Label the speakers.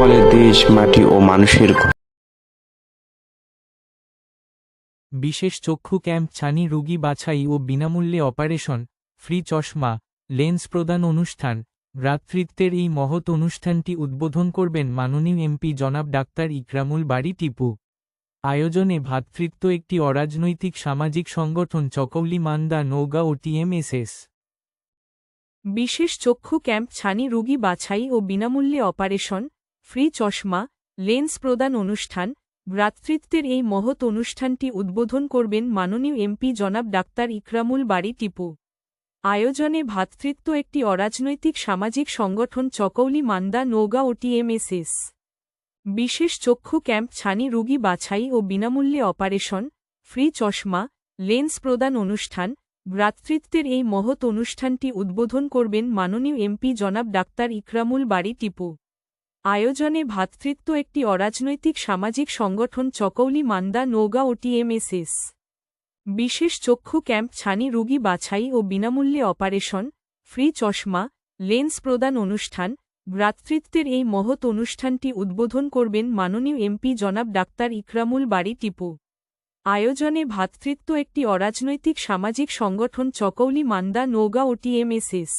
Speaker 1: বলে দেশ, মাটি ও মানুষের।
Speaker 2: বিশেষ চক্ষু ক্যাম্প, ছানি রোগী বাছাই ও বিনামূল্যে অপারেশন, ফ্রি চশমা, লেন্স প্রদান অনুষ্ঠান। ভ্রাতৃত্বের এই মহৎ অনুষ্ঠানটি উদ্বোধন করবেন মাননীয় এমপি জনাব ডাক্তার ইকরামুল বারী টিপু। আয়োজনে ভ্রাতৃত্ব একটি অরাজনৈতিক সামাজিক সংগঠন, চকৌলি মান্দা, নওগাঁ ও টিএমএসএস।
Speaker 3: বিশেষ চক্ষু ক্যাম্প, ছানি রোগী বাছাই ও বিনামূল্যে অপারেশন, ফ্রি চশমা, লেন্স প্রদান অনুষ্ঠান। ভ্রাতৃত্বের এই মহৎ অনুষ্ঠানটি উদ্বোধন করবেন মাননীয় এমপি জনাব ডাক্তার ইকরামুল বারী টিপু। আয়োজনে ভ্রাতৃত্ব একটি অরাজনৈতিক সামাজিক সংগঠন, চকৌলি মান্দা, নওগাঁ ও টিএমএসএস। বিশেষ চক্ষু ক্যাম্প, ছানি রোগী বাছাই ও বিনামূল্যে অপারেশন, ফ্রি চশমা, লেন্স প্রদান অনুষ্ঠান। ভ্রাতৃত্বের এই মহৎ অনুষ্ঠানটি উদ্বোধন করবেন মাননীয় এমপি জনাব ডাক্তার ইকরামুল বারী টিপু। আয়োজনে ভ্রাতৃত্ব একটি অরাজনৈতিক সামাজিক সংগঠন, চকৌলি মান্দা, নওগাঁ ও টিএমএসএস। বিশেষ চক্ষু ক্যাম্প, ছানি রোগী বাছাই ও বিনামূল্যে অপারেশন, ফ্রি চশমা, লেন্স প্রদান অনুষ্ঠান। ভ্রাতৃত্বের এই মহৎ অনুষ্ঠানটি উদ্বোধন করবেন মাননীয় এমপি জনাব ডাক্তার ইকরামুল বারী টিপু। আয়োজনে ভ্রাতৃত্ব একটি অরাজনৈতিক সামাজিক সংগঠন, চকৌলি মান্দা, নওগাঁ ও টিএমএসএস।